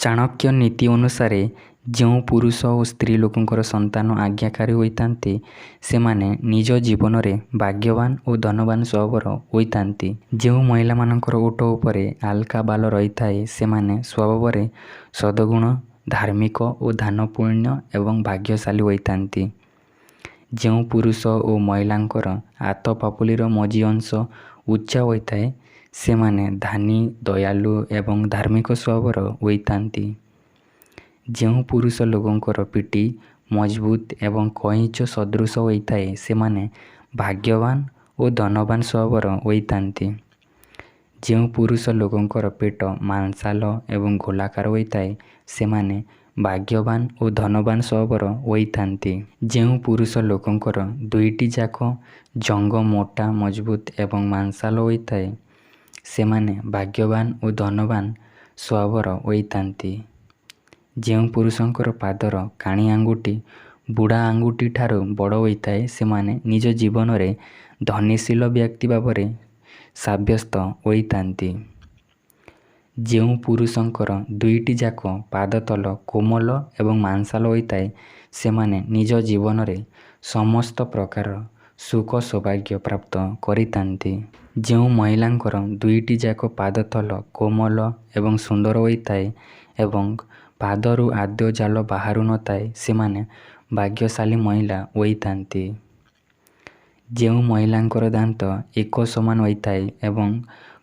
ଚାଣକ୍ୟ ନୀତି ଅନୁସାରେ ଯେଉଁ ପୁରୁଷ ଓ ସ୍ତ୍ରୀ ଲୋକଙ୍କର ସନ୍ତାନ ଆଜ୍ଞାକାରୀ ହୋଇଥାନ୍ତି ସେମାନେ ନିଜ ଜୀବନରେ ଭାଗ୍ୟବାନ ଓ ଧନବାନ ସ୍ୱଭାବର ହୋଇଥାନ୍ତି। ଯେଉଁ ମହିଳାମାନଙ୍କର ଓଠ ଉପରେ ହାଲକା ବାଲ ରହିଥାଏ ସେମାନେ ସ୍ୱଭାବରେ ସଦ୍ଗୁଣ, ଧାର୍ମିକ ଓ ଦାନପୁଣ୍ୟ ଏବଂ ଭାଗ୍ୟଶାଳୀ ହୋଇଥାନ୍ତି। ଯେଉଁ ପୁରୁଷ ଓ ମହିଳାଙ୍କର ହାତ ପାପୁଲିର ମଝି ଅଂଶ ଉଚ୍ଚା ହୋଇଥାଏ ସେମାନେ ଦାନୀ, ଦୟାଳୁ ଏବଂ ଧାର୍ମିକ ସ୍ୱଭାବର ହୋଇଥାନ୍ତି। ଯେଉଁ ପୁରୁଷ ଲୋକଙ୍କର ପିଠି ମଜବୁତ ଏବଂ କଇଁଚ ସଦୃଶ ହୋଇଥାଏ ସେମାନେ ଭାଗ୍ୟବାନ ଓ ଧନବାନ ସ୍ୱଭାବର ହୋଇଥାନ୍ତି। ଯେଉଁ ପୁରୁଷ ଲୋକଙ୍କର ପେଟ ମାଂସାଳ ଏବଂ ଗୋଲାକାର ହୋଇଥାଏ ସେମାନେ ଭାଗ୍ୟବାନ ଓ ଧନବାନ ସ୍ୱଭାବର ହୋଇଥାନ୍ତି। ଯେଉଁ ପୁରୁଷ ଲୋକଙ୍କର ଦୁଇଟି ଯାକ ଜଙ୍ଘ ମୋଟା, ମଜବୁତ ଏବଂ ମାଂସାଳ ହୋଇଥାଏ ସେମାନେ ଭାଗ୍ୟବାନ ଓ ଧନବାନ ସ୍ୱଭାବର ହୋଇଥାନ୍ତି। ଯେଉଁ ପୁରୁଷଙ୍କର ପାଦର କାଣି ଆଙ୍ଗୁଠି ବୁଢ଼ା ଆଙ୍ଗୁଠି ଠାରୁ ବଡ଼ ହୋଇଥାଏ ସେମାନେ ନିଜ ଜୀବନରେ ଧନଶୀଳ ବ୍ୟକ୍ତି ଭାବରେ ସାବ୍ୟସ୍ତ ହୋଇଥାନ୍ତି। ଯେଉଁ ପୁରୁଷଙ୍କର ଦୁଇଟି ଯାକ ପାଦତଳ କୋମଳ ଏବଂ ମାଂସାଳ ହୋଇଥାଏ ସେମାନେ ନିଜ ଜୀବନରେ ସମସ୍ତ ପ୍ରକାର ସୁଖ ସୌଭାଗ୍ୟ ପ୍ରାପ୍ତ କରିଥାନ୍ତି। ଯେଉଁ ମହିଳାଙ୍କର ଦୁଇଟି ଯାକ ପାଦତଳ କୋମଳ ଏବଂ ସୁନ୍ଦର ହୋଇଥାଏ ଏବଂ ପାଦରୁ ଆଦୌ ଜାଲ ବାହାରୁ ନଥାଏ ସେମାନେ ଭାଗ୍ୟଶାଳୀ ମହିଳା ହୋଇଥାନ୍ତି। ଯେଉଁ ମହିଳାଙ୍କର ଦାନ୍ତ ଏକ ସମାନ ହୋଇଥାଏ ଏବଂ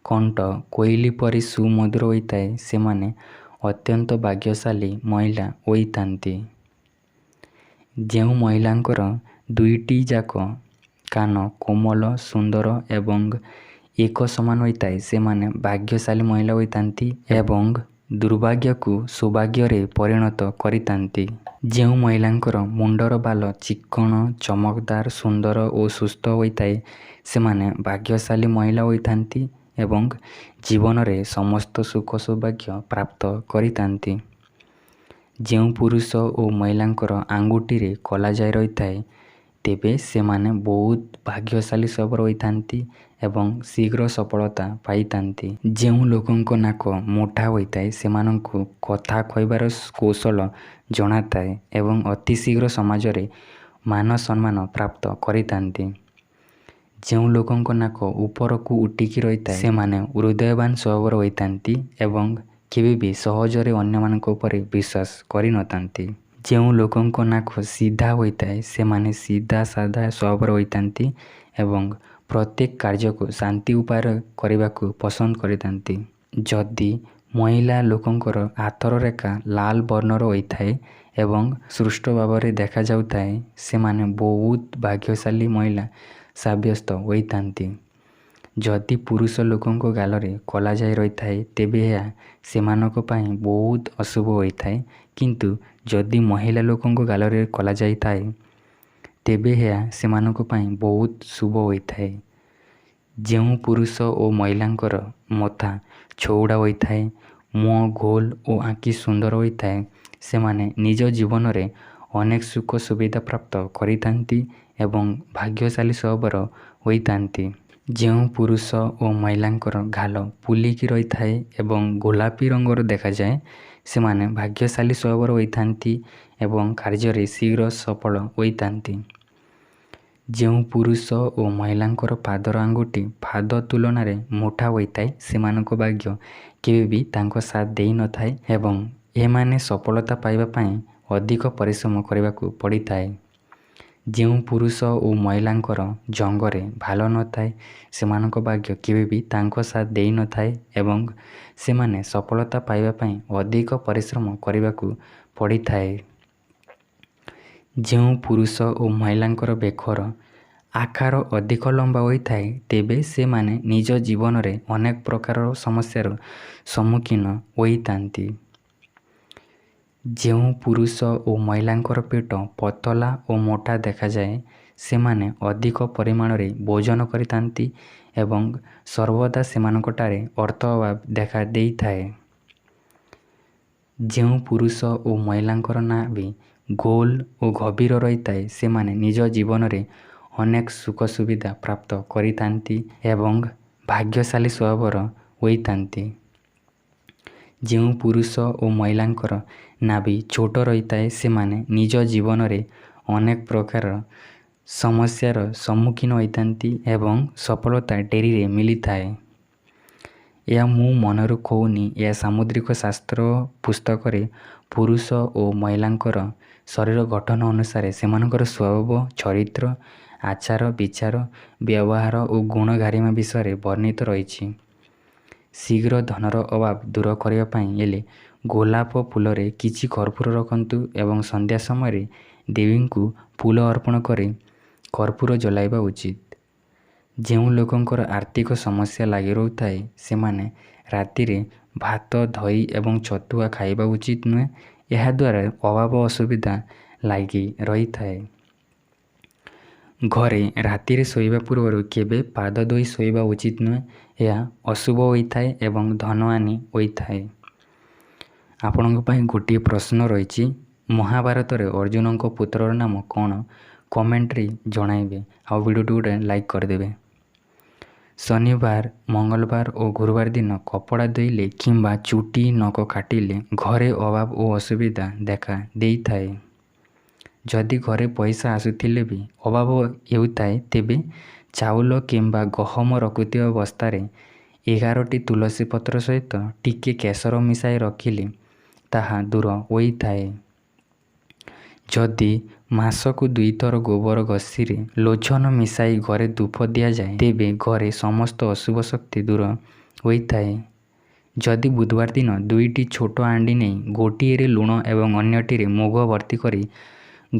କଣ୍ଠ କୋଇଲି ପରି ସୁମଧୁର ହୋଇଥାଏ ସେମାନେ ଅତ୍ୟନ୍ତ ଭାଗ୍ୟଶାଳୀ ମହିଳା ହୋଇଥାନ୍ତି। ଯେଉଁ ମହିଳାଙ୍କର ଦୁଇଟି ଯାକ କାନ କୋମଳ, ସୁନ୍ଦର ଏବଂ ଏକ ସମାନ ହୋଇଥାଏ ସେମାନେ ଭାଗ୍ୟଶାଳୀ ମହିଳା ହୋଇଥାନ୍ତି ଏବଂ ଦୁର୍ଭାଗ୍ୟକୁ ସୌଭାଗ୍ୟରେ ପରିଣତ କରିଥାନ୍ତି। ଯେଉଁ ମହିଳାଙ୍କର ମୁଣ୍ଡର ବାଲ ଚିକ୍କଣ, ଚମକଦାର, ସୁନ୍ଦର ଓ ସୁସ୍ଥ ହୋଇଥାଏ ସେମାନେ ଭାଗ୍ୟଶାଳୀ ମହିଳା ହୋଇଥାନ୍ତି ଏବଂ ଜୀବନରେ ସମସ୍ତ ସୁଖ ସୌଭାଗ୍ୟ ପ୍ରାପ୍ତ କରିଥାନ୍ତି। ଯେଉଁ ପୁରୁଷ ଓ ମହିଳାଙ୍କର ଆଙ୍ଗୁଠିରେ କଳାଜାଇ ରହିଥାଏ ତେବେ ସେମାନେ ବହୁତ ଭାଗ୍ୟଶାଳୀ ସ୍ୱଭାବର ହୋଇଥାନ୍ତି ଏବଂ ଶୀଘ୍ର ସଫଳତା ପାଇଥାନ୍ତି। ଯେଉଁ ଲୋକଙ୍କ ନାକ ମୋଟା ହୋଇଥାଏ ସେମାନଙ୍କୁ କଥା କହିବାର କୌଶଳ ଜଣାଥାଏ ଏବଂ ଅତି ଶୀଘ୍ର ସମାଜରେ ମାନ ସମ୍ମାନ ପ୍ରାପ୍ତ କରିଥାନ୍ତି। ଯେଉଁ ଲୋକଙ୍କ ନାକ ଉପରକୁ ଉଠିକି ରହିଥାଏ ସେମାନେ ହୃଦୟବାନ ସ୍ୱଭାବର ହୋଇଥାନ୍ତି ଏବଂ କେବେ ବି ସହଜରେ ଅନ୍ୟମାନଙ୍କ ଉପରେ ବିଶ୍ୱାସ କରିନଥାନ୍ତି। ଯେଉଁ ଲୋକଙ୍କ ନାକ ସିଧା ହୋଇଥାଏ ସେମାନେ ସିଧା ସାଧା ସ୍ୱଭାବର ହୋଇଥାନ୍ତି ଏବଂ ପ୍ରତ୍ୟେକ କାର୍ଯ୍ୟକୁ ଶାନ୍ତି ଉପାୟରେ କରିବାକୁ ପସନ୍ଦ କରିଥାନ୍ତି। ଯଦି ମହିଳା ଲୋକଙ୍କର ହାତର ରେଖା ଲାଲ ବର୍ଣ୍ଣର ହୋଇଥାଏ ଏବଂ ସୁଷ୍ଟ ଭାବରେ ଦେଖାଯାଉଥାଏ ସେମାନେ ବହୁତ ଭାଗ୍ୟଶାଳୀ ମହିଳା ସାବ୍ୟସ୍ତ ହୋଇଥାନ୍ତି। ଯଦି ପୁରୁଷ ଲୋକଙ୍କ ଗାଲରେ କଳାଜାଇ ରହିଥାଏ ତେବେ ଏହା ସେମାନଙ୍କ ପାଇଁ ବହୁତ ଅଶୁଭ ହୋଇଥାଏ କିନ୍ତୁ ଯଦି ମହିଳା ଲୋକଙ୍କ ଗାଲରେ କଳାଜାଇ ଥାଏ ତେବେ ଏହା ସେମାନଙ୍କ ପାଇଁ ବହୁତ ଶୁଭ ହୋଇଥାଏ। ଯେଉଁ ପୁରୁଷ ଓ ମହିଳାଙ୍କର ମଥା ଚଉଡ଼ା ହୋଇଥାଏ, ମୁହଁ ଗୋଲ ଓ ଆଖି ସୁନ୍ଦର ହୋଇଥାଏ ସେମାନେ ନିଜ ଜୀବନରେ ଅନେକ ସୁଖ ସୁବିଧା ପ୍ରାପ୍ତ କରିଥାନ୍ତି ଏବଂ ଭାଗ୍ୟଶାଳୀ ସ୍ୱଭାବର ହୋଇଥାନ୍ତି। ଯେଉଁ ପୁରୁଷ ଓ ମହିଳାଙ୍କର ଗାଲ ଫୁଲିକି ରହିଥାଏ ଏବଂ ଗୋଲାପୀ ରଙ୍ଗର ଦେଖାଯାଏ ସେମାନେ ଭାଗ୍ୟଶାଳୀ ସ୍ୱଭାବର ହୋଇଥାନ୍ତି ଏବଂ କାର୍ଯ୍ୟରେ ଶୀଘ୍ର ସଫଳ ହୋଇଥାନ୍ତି। ଯେଉଁ ପୁରୁଷ ଓ ମହିଳାଙ୍କର ପାଦର ଆଙ୍ଗୁଠି ପାଦ ତୁଳନାରେ ମୋଟା ହୋଇଥାଏ ସେମାନଙ୍କ ଭାଗ୍ୟ କେବେ ବି ତାଙ୍କ ସାଥ ଦେଇନଥାଏ ଏବଂ ଏମାନେ ସଫଳତା ପାଇବା ପାଇଁ ଅଧିକ ପରିଶ୍ରମ କରିବାକୁ ପଡ଼ିଥାଏ। ଯେଉଁ ପୁରୁଷ ଓ ମହିଳାଙ୍କର ଜଙ୍ଘରେ ଭାଲ ନଥାଏ ସେମାନଙ୍କ ଭାଗ୍ୟ କେବେ ବି ତାଙ୍କ ସାଥ ଦେଇନଥାଏ ଏବଂ ସେମାନେ ସଫଳତା ପାଇବା ପାଇଁ ଅଧିକ ପରିଶ୍ରମ କରିବାକୁ ପଡ଼ିଥାଏ। ଯେଉଁ ପୁରୁଷ ଓ ମହିଳାଙ୍କର ବେକର ଆକାର ଅଧିକ ଲମ୍ବା ହୋଇଥାଏ ତେବେ ସେମାନେ ନିଜ ଜୀବନରେ ଅନେକ ପ୍ରକାରର ସମସ୍ୟାର ସମ୍ମୁଖୀନ ହୋଇଥାନ୍ତି। ଯେଉଁ ପୁରୁଷ ଓ ମହିଳାଙ୍କର ପେଟ ପତଳା ଓ ମୋଟା ଦେଖାଯାଏ ସେମାନେ ଅଧିକ ପରିମାଣରେ ଭୋଜନ କରିଥାନ୍ତି ଏବଂ ସର୍ବଦା ସେମାନଙ୍କଠାରେ ଅର୍ଥ ଅଭାବ ଦେଖା ଦେଇଥାଏ। ଯେଉଁ ପୁରୁଷ ଓ ମହିଳାଙ୍କର ନାଭି ଗୋଲ ଓ ଗଭୀର ରହିଥାଏ ସେମାନେ ନିଜ ଜୀବନରେ ଅନେକ ସୁଖ ସୁବିଧା ପ୍ରାପ୍ତ କରିଥାନ୍ତି ଏବଂ ଭାଗ୍ୟଶାଳୀ ସ୍ୱଭାବର ହୋଇଥାନ୍ତି। ଯେଉଁ ପୁରୁଷ ଓ ମହିଳାଙ୍କର ନାଭି ଛୋଟ ରହିଥାଏ ସେମାନେ ନିଜ ଜୀବନରେ ଅନେକ ପ୍ରକାର ସମସ୍ୟାର ସମ୍ମୁଖୀନ ହୋଇଥାନ୍ତି ଏବଂ ସଫଳତା ଡେରିରେ ମିଳିଥାଏ। ଏହା ମୁଁ ମନରୁ କହୁନି, ଏହା ସାମୁଦ୍ରିକ ଶାସ୍ତ୍ର ପୁସ୍ତକରେ ପୁରୁଷ ଓ ମହିଳାଙ୍କର ଶରୀର ଗଠନ ଅନୁସାରେ ସେମାନଙ୍କର ସ୍ୱଭାବ, ଚରିତ୍ର, ଆଚାର ବିଚାର, ବ୍ୟବହାର ଓ ଗୁଣ ଗାରିମା ବିଷୟରେ ବର୍ଣ୍ଣିତ ରହିଛି। ଶୀଘ୍ର ଧନର ଅଭାବ ଦୂର କରିବା ପାଇଁ ହେଲେ ଗୋଲାପ ଫୁଲରେ କିଛି କର୍ପୂର ରଖନ୍ତୁ ଏବଂ ସନ୍ଧ୍ୟା ସମୟରେ ଦେବୀଙ୍କୁ ଫୁଲ ଅର୍ପଣ କରି କର୍ପୂର ଜଳାଇବା ଉଚିତ। ଯେଉଁ ଲୋକଙ୍କର ଆର୍ଥିକ ସମସ୍ୟା ଲାଗି ରହୁଥାଏ ସେମାନେ ରାତିରେ ଭାତ, ଦହି ଏବଂ ଛତୁଆ ଖାଇବା ଉଚିତ ନୁହେଁ। ଏହାଦ୍ୱାରା ଅଭାବ ଅସୁବିଧା ଲାଗି ରହିଥାଏ। ଘରେ ରାତିରେ ଶୋଇବା ପୂର୍ବରୁ କେବେ ପାଦ ଧୋଇ ଶୋଇବା ଉଚିତ ନୁହେଁ। ଏହା ଅଶୁଭ ହୋଇଥାଏ ଏବଂ ଧନହାନି ହୋଇଥାଏ। ଆପଣଙ୍କ ପାଇଁ ଗୋଟିଏ ପ୍ରଶ୍ନ ରହିଛି, ମହାଭାରତରେ ଅର୍ଜୁନଙ୍କ ପୁତ୍ରର ନାମ କ'ଣ? କମେଣ୍ଟରେ ଜଣାଇବେ ଆଉ ଭିଡ଼ିଓଟି ଗୋଟେ ଲାଇକ୍ କରିଦେବେ। ଶନିବାର, ମଙ୍ଗଳବାର ଓ ଗୁରୁବାର ଦିନ କପଡ଼ା ଧୋଇଲେ କିମ୍ବା ଚୁଟି ନଖ କାଟିଲେ ଘରେ ଅଭାବ ଓ ଅସୁବିଧା ଦେଖା ଦେଇଥାଏ। ଯଦି ଘରେ ପଇସା ଆସୁଥିଲେ ବି ଅଭାବ ହେଉଥାଏ ତେବେ ଚାଉଳ କିମ୍ବା ଗହମ ରଖୁଥିବା ବସ୍ତାରେ 11ଟି ତୁଳସୀ ପତ୍ର ସହିତ ଟିକେ କେଶର ମିଶାଇ ରଖିଲେ ତାହା ଦୂର ହୋଇଥାଏ। ଯଦି ମାସକୁ 2 ଥର ଗୋବର ଘଷିରେ ଲୋଚନ ମିଶାଇ ଘରେ ଧୂପ ଦିଆଯାଏ ତେବେ ଘରେ ସମସ୍ତ ଅଶୁଭ ଶକ୍ତି ଦୂର ହୋଇଥାଏ। ଯଦି ବୁଧବାର ଦିନ 2ଟି ଛୋଟ ହାଣ୍ଡି ନେଇ ଗୋଟିଏରେ ଲୁଣ ଏବଂ ଅନ୍ୟଟିରେ ମୁଗ ଭର୍ତ୍ତି କରି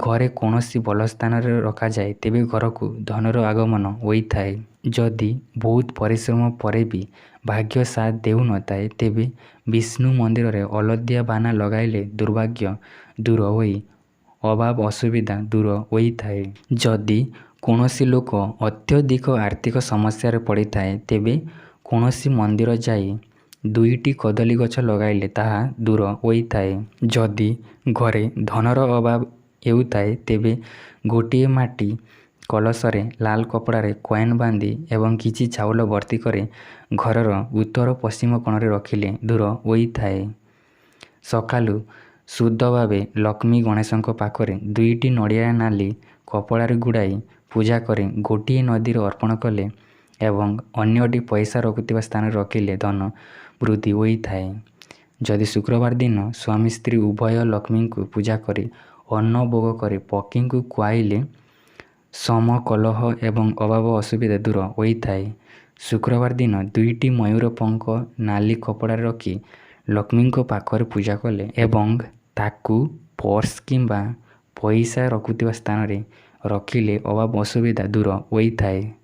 ଘରେ କୌଣସି ଭଲ ସ୍ଥାନରେ ରଖାଯାଏ ତେବେ ଘରକୁ ଧନର ଆଗମନ ହୋଇଥାଏ। ଯଦି ବହୁତ ପରିଶ୍ରମ ପରେ ବି ଭାଗ୍ୟ ସାଥ ଦେଉନଥାଏ ତେବେ ବିଷ୍ଣୁ ମନ୍ଦିରରେ ହଳଦିଆ ବାନା ଲଗାଇଲେ ଦୁର୍ଭାଗ୍ୟ ଦୂର ହୋଇ ଅଭାବ ଅସୁବିଧା ଦୂର ହୋଇଥାଏ। ଯଦି କୌଣସି ଲୋକ ଅତ୍ୟଧିକ ଆର୍ଥିକ ସମସ୍ୟାରେ ପଡ଼ିଥାଏ ତେବେ କୌଣସି ମନ୍ଦିର ଯାଇ 2ଟି କଦଳୀ ଗଛ ଲଗାଇଲେ ତାହା ଦୂର ହୋଇଥାଏ। ଯଦି ଘରେ ଧନର ଅଭାବ ହେଉଥାଏ ତେବେ ଗୋଟିଏ ମାଟି କଳସରେ ଲାଲ କପଡ଼ାରେ କଏନ ବାନ୍ଧି ଏବଂ କିଛି ଚାଉଳ ଭର୍ତ୍ତି କରି ଘରର ଉତ୍ତର ପଶ୍ଚିମ କୋଣରେ ରଖିଲେ ଦୂର ହୋଇଥାଏ। ସକାଳୁ ଶୁଦ୍ଧ ଭାବେ ଲକ୍ଷ୍ମୀ ଗଣେଶଙ୍କ ପାଖରେ 2ଟି ନଡ଼ିଆ ନାଲି କପଡ଼ାରେ ଗୁଡ଼ାଇ ପୂଜା କରି ଗୋଟିଏ ନଦୀରେ ଅର୍ପଣ କଲେ ଏବଂ ଅନ୍ୟଟି ପଇସା ରଖୁଥିବା ସ୍ଥାନରେ ରଖିଲେ ଧନ ବୃଦ୍ଧି ହୋଇଥାଏ। ଯଦି ଶୁକ୍ରବାର ଦିନ ସ୍ୱାମୀ ସ୍ତ୍ରୀ ଉଭୟ ଲକ୍ଷ୍ମୀଙ୍କୁ ପୂଜା କରି ଅନ୍ନ ଭୋଗ କରି ପକ୍ଷୀଙ୍କୁ ଖୁଆଇଲେ ସମ କଲହ ଏବଂ ଅଭାବ ଅସୁବିଧା ଦୂର ହୋଇଥାଏ। ଶୁକ୍ରବାର ଦିନ 2ଟି ମୟୂର ପଙ୍କ ନାଲି କପଡ଼ାରେ ରଖି ଲକ୍ଷ୍ମୀଙ୍କ ପାଖରେ ପୂଜା କଲେ ଏବଂ ତାକୁ ପର୍ସ କିମ୍ବା ପଇସା ରଖୁଥିବା ସ୍ଥାନରେ ରଖିଲେ ଅଭାବ ଅସୁବିଧା ଦୂର ହୋଇଥାଏ।